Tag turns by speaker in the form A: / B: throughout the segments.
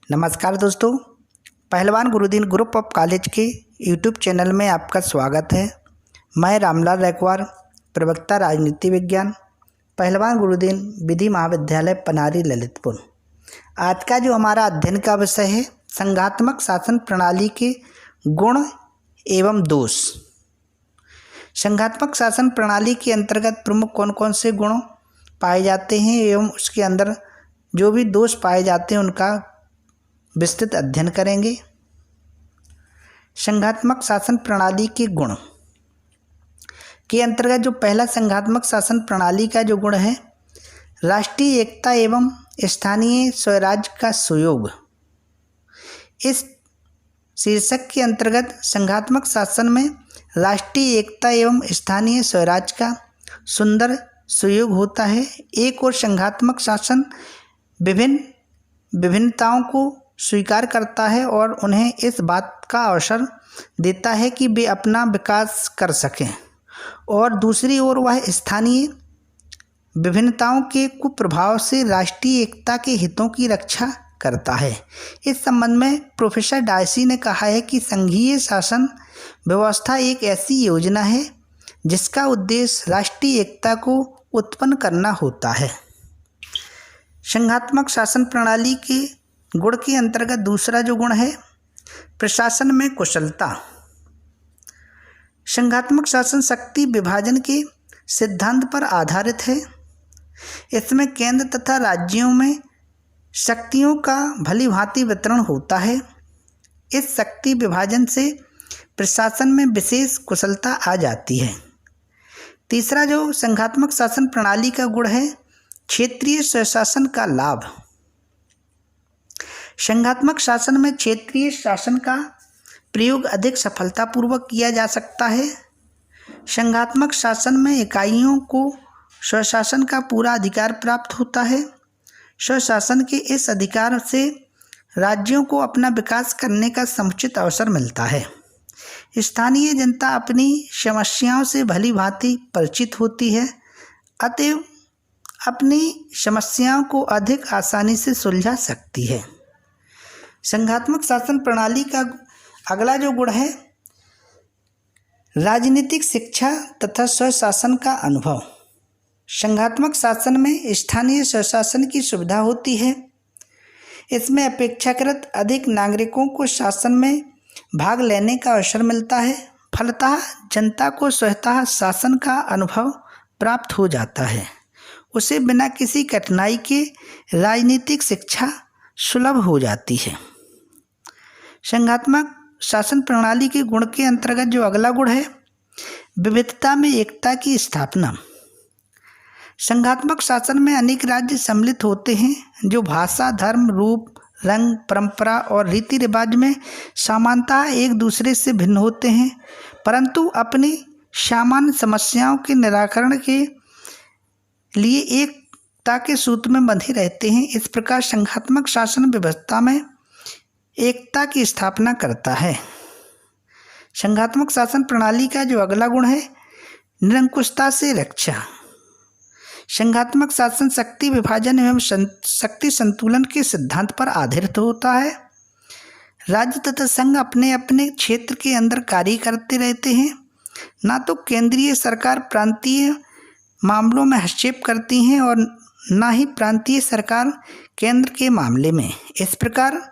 A: नमस्कार दोस्तों, पहलवान गुरुदीन ग्रुप ऑफ कॉलेज के यूट्यूब चैनल में आपका स्वागत है। मैं रामलाल रैकवार, प्रवक्ता राजनीति विज्ञान, पहलवान गुरुदीन विधि महाविद्यालय पनारी ललितपुर। आज का जो हमारा अध्ययन का विषय है संघात्मक शासन प्रणाली के गुण एवं दोष। संघात्मक शासन प्रणाली के अंतर्गत प्रमुख कौन कौन से गुण पाए जाते हैं एवं उसके अंदर जो भी दोष पाए जाते हैं उनका विस्तृत अध्ययन करेंगे। संघात्मक शासन प्रणाली के गुण के अंतर्गत जो पहला संघात्मक शासन प्रणाली का जो गुण है राष्ट्रीय एकता एवं स्थानीय स्वराज्य का सुयोग। इस शीर्षक के अंतर्गत संघात्मक शासन में राष्ट्रीय एकता एवं स्थानीय स्वराज्य का सुंदर सुयोग होता है। एक और संघात्मक शासन विभिन्नताओं को स्वीकार करता है और उन्हें इस बात का अवसर देता है कि वे अपना विकास कर सकें, और दूसरी ओर वह स्थानीय विभिन्नताओं के कुप्रभाव से राष्ट्रीय एकता के हितों की रक्षा करता है। इस संबंध में प्रोफेसर डायसी ने कहा है कि संघीय शासन व्यवस्था एक ऐसी योजना है जिसका उद्देश्य राष्ट्रीय एकता को उत्पन्न करना होता है। संघात्मक शासन प्रणाली के गुण के अंतर्गत दूसरा जो गुण है प्रशासन में कुशलता। संघात्मक शासन शक्ति विभाजन के सिद्धांत पर आधारित है। इसमें केंद्र तथा राज्यों में शक्तियों का भली भांति वितरण होता है। इस शक्ति विभाजन से प्रशासन में विशेष कुशलता आ जाती है। तीसरा जो संघात्मक शासन प्रणाली का गुण है क्षेत्रीय स्वशासन का लाभ। संघात्मक शासन में क्षेत्रीय शासन का प्रयोग अधिक सफलतापूर्वक किया जा सकता है। संघात्मक शासन में इकाइयों को स्वशासन का पूरा अधिकार प्राप्त होता है। स्वशासन के इस अधिकार से राज्यों को अपना विकास करने का समुचित अवसर मिलता है। स्थानीय जनता अपनी समस्याओं से भली भांति परिचित होती है, अतएव अपनी समस्याओं को अधिक आसानी से सुलझा सकती है। संघात्मक शासन प्रणाली का अगला जो गुण है राजनीतिक शिक्षा तथा स्वशासन का अनुभव। संघात्मक शासन में स्थानीय स्वशासन की सुविधा होती है। इसमें अपेक्षाकृत अधिक नागरिकों को शासन में भाग लेने का अवसर मिलता है। फलतः जनता को स्वतः शासन का अनुभव प्राप्त हो जाता है। उसे बिना किसी कठिनाई के राजनीतिक शिक्षा सुलभ हो जाती है। संघात्मक शासन प्रणाली के गुण के अंतर्गत जो अगला गुण है विविधता में एकता की स्थापना। संघात्मक शासन में अनेक राज्य सम्मिलित होते हैं जो भाषा, धर्म, रूप, रंग, परंपरा और रीति रिवाज में समानता एक दूसरे से भिन्न होते हैं, परंतु अपनी सामान्य समस्याओं के निराकरण के लिए एकता के सूत्र में बंधे रहते हैं। इस प्रकार संघात्मक शासन व्यवस्था में एकता की स्थापना करता है। संघात्मक शासन प्रणाली का जो अगला गुण है निरंकुशता से रक्षा। संघात्मक शासन शक्ति विभाजन एवं शक्ति संतुलन के सिद्धांत पर आधारित होता है। राज्य तथा संघ अपने अपने क्षेत्र के अंदर कार्य करते रहते हैं। ना तो केंद्रीय सरकार प्रांतीय मामलों में हस्तक्षेप करती हैं और ना ही प्रांतीय सरकार केंद्र के मामले में। इस प्रकार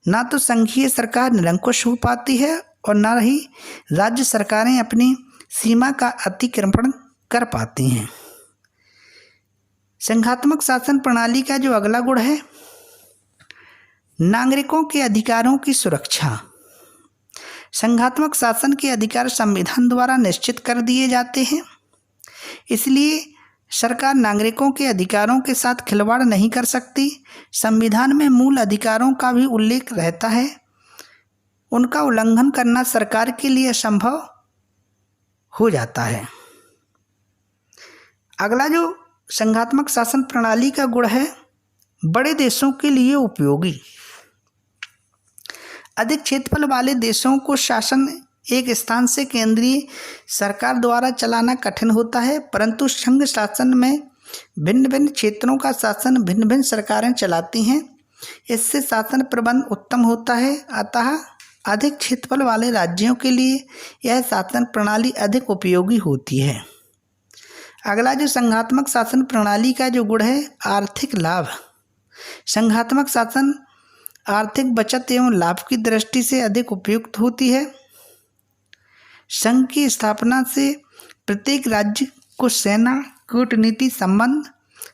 A: ना तो संघीय सरकार निरंकुश हो पाती है और ना ही राज्य सरकारें अपनी सीमा का अतिक्रमण कर पाती हैं। संघात्मक शासन प्रणाली का जो अगला गुण है नागरिकों के अधिकारों की सुरक्षा। संघात्मक शासन के अधिकार संविधान द्वारा निश्चित कर दिए जाते हैं, इसलिए सरकार नागरिकों के अधिकारों के साथ खिलवाड़ नहीं कर सकती। संविधान में मूल अधिकारों का भी उल्लेख रहता है। उनका उल्लंघन करना सरकार के लिए असंभव हो जाता है। अगला जो संघात्मक शासन प्रणाली का गुण है बड़े देशों के लिए उपयोगी। अधिक क्षेत्रफल वाले देशों को शासन एक स्थान से केंद्रीय सरकार द्वारा चलाना कठिन होता है, परंतु संघ शासन में भिन्न भिन्न क्षेत्रों का शासन भिन्न भिन्न सरकारें चलाती हैं। इससे शासन प्रबंध उत्तम होता है। अतः अधिक क्षेत्रफल वाले राज्यों के लिए यह शासन प्रणाली अधिक उपयोगी होती है। अगला जो संघात्मक शासन प्रणाली का जो गुण है, आर्थिक लाभ। संघात्मक शासन आर्थिक बचत एवं लाभ की दृष्टि से अधिक उपयुक्त होती है। संघ की स्थापना से प्रत्येक राज्य को सेना, कूटनीति संबंध,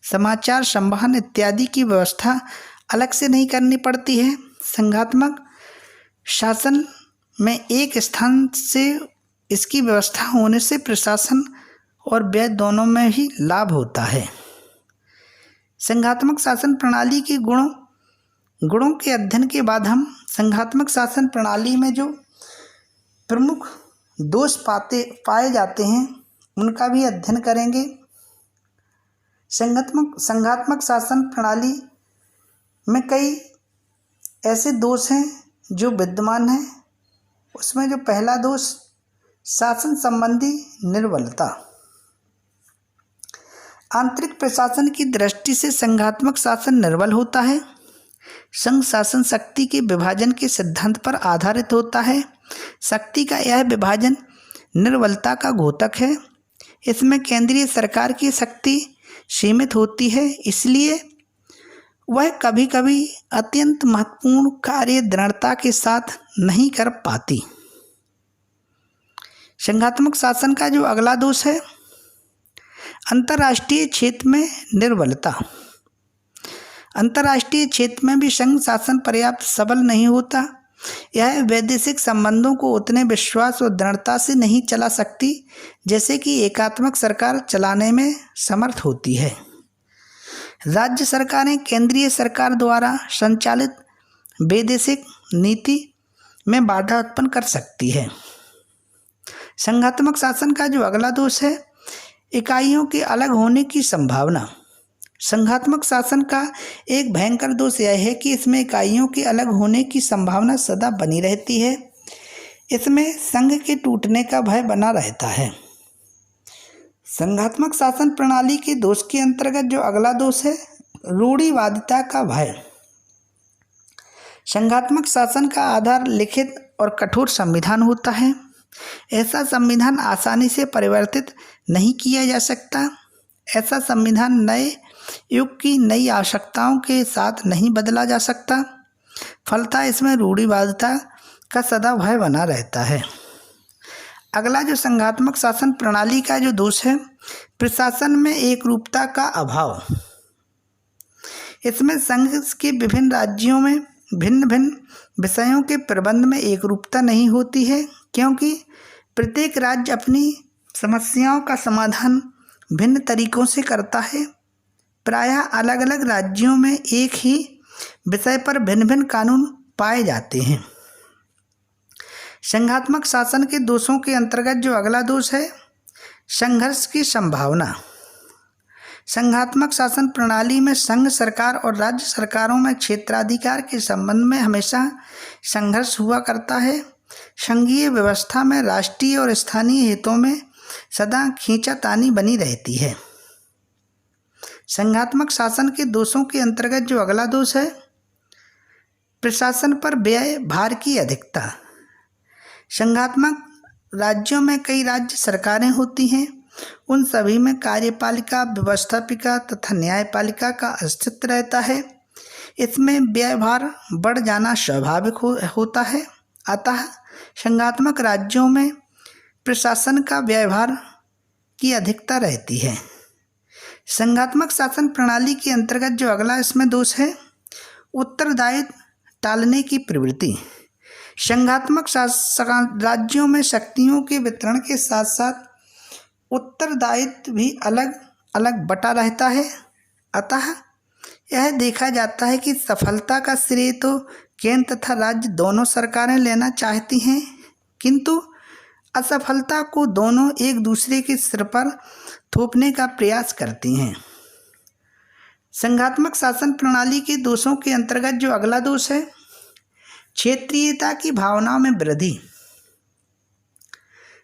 A: समाचार संवहन इत्यादि की व्यवस्था अलग से नहीं करनी पड़ती है। संघात्मक शासन में एक स्थान से इसकी व्यवस्था होने से प्रशासन और व्यय दोनों में ही लाभ होता है। संघात्मक शासन प्रणाली के गुणों के अध्ययन के बाद हम संघात्मक शासन प्रणाली में जो प्रमुख दोष पाए जाते हैं उनका भी अध्ययन करेंगे। संघात्मक शासन प्रणाली में कई ऐसे दोष हैं जो विद्यमान हैं। उसमें जो पहला दोष, शासन संबंधी निर्बलता। आंतरिक प्रशासन की दृष्टि से संघात्मक शासन निर्बल होता है। संघ शासन शक्ति के विभाजन के सिद्धांत पर आधारित होता है। शक्ति का यह विभाजन निर्बलता का द्योतक है। इसमें केंद्रीय सरकार की शक्ति सीमित होती है, इसलिए वह कभी कभी अत्यंत महत्वपूर्ण कार्य दृढ़ता के साथ नहीं कर पाती। संघात्मक शासन का जो अगला दोष है, अंतर्राष्ट्रीय क्षेत्र में निर्बलता। अंतर्राष्ट्रीय क्षेत्र में भी संघ शासन पर्याप्त सबल नहीं होता। यह वैदेशिक संबंधों को उतने विश्वास और दृढ़ता से नहीं चला सकती जैसे कि एकात्मक सरकार चलाने में समर्थ होती है। राज्य सरकारें केंद्रीय सरकार द्वारा संचालित वैदेशिक नीति में बाधा उत्पन्न कर सकती है। संघात्मक शासन का जो अगला दोष है, इकाइयों के अलग होने की संभावना। संघात्मक शासन का एक भयंकर दोष यह है कि इसमें इकाइयों के अलग होने की संभावना सदा बनी रहती है। इसमें संघ के टूटने का भय बना रहता है। संघात्मक शासन प्रणाली के दोष के अंतर्गत जो अगला दोष है, रूढ़िवादिता का भय। संघात्मक शासन का आधार लिखित और कठोर संविधान होता है। ऐसा संविधान आसानी से परिवर्तित नहीं किया जा सकता। ऐसा संविधान नए युग की नई आवश्यकताओं के साथ नहीं बदला जा सकता। फलतः इसमें रूढ़िवादिता का सदा भय बना रहता है। अगला जो संघात्मक शासन प्रणाली का जो दोष है, प्रशासन में एकरूपता का अभाव। इसमें संघ के विभिन्न राज्यों में भिन्न भिन्न विषयों के प्रबंध में एकरूपता नहीं होती है, क्योंकि प्रत्येक राज्य अपनी समस्याओं का समाधान भिन्न तरीकों से करता है। प्रायः अलग अलग राज्यों में एक ही विषय पर भिन्न भिन्न कानून पाए जाते हैं। संघात्मक शासन के दोषों के अंतर्गत जो अगला दोष है, संघर्ष की संभावना। संघात्मक शासन प्रणाली में संघ सरकार और राज्य सरकारों में क्षेत्राधिकार के संबंध में हमेशा संघर्ष हुआ करता है। संघीय व्यवस्था में राष्ट्रीय और स्थानीय हितों में सदा खींचातानी बनी रहती है। संघात्मक शासन के दोषों के अंतर्गत जो अगला दोष है, प्रशासन पर व्यय भार की अधिकता। संघात्मक राज्यों में कई राज्य सरकारें होती हैं। उन सभी में कार्यपालिका, व्यवस्थापिका तथा न्यायपालिका का अस्तित्व रहता है। इसमें व्ययभार बढ़ जाना स्वाभाविक होता है। अतः संघात्मक राज्यों में प्रशासन का व्ययभार की अधिकता रहती है। संघात्मक शासन प्रणाली के अंतर्गत जो अगला इसमें दोष है, उत्तरदायित्व टालने की प्रवृत्ति। संघात्मक राज्यों में शक्तियों के वितरण के साथ साथ उत्तरदायित्व भी अलग अलग बटा रहता है। अतः यह देखा जाता है कि सफलता का श्रेय तो केंद्र तथा राज्य दोनों सरकारें लेना चाहती हैं, किंतु असफलता को दोनों एक दूसरे के सिर पर थोपने का प्रयास करती हैं। संघात्मक शासन प्रणाली के दोषों के अंतर्गत जो अगला दोष है, क्षेत्रीयता की भावनाओं में वृद्धि।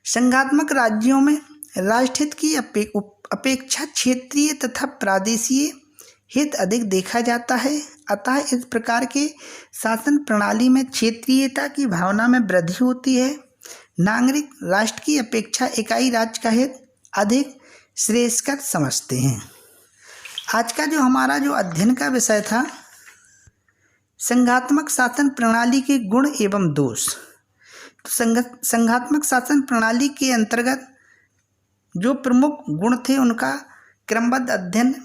A: संघात्मक राज्यों में राष्ट्रहित की अपेक्षा क्षेत्रीय तथा प्रादेशीय हित अधिक देखा जाता है। अतः इस प्रकार के शासन प्रणाली में क्षेत्रीयता की भावना में वृद्धि होती है। नागरिक राष्ट्र की अपेक्षा इकाई राज्य का हित अधिक श्रेयस्कर समझते हैं। आज का जो हमारा जो अध्ययन का विषय था, संघात्मक शासन प्रणाली के गुण एवं दोष। तो संघात्मक शासन प्रणाली के अंतर्गत जो प्रमुख गुण थे उनका क्रमबद्ध अध्ययन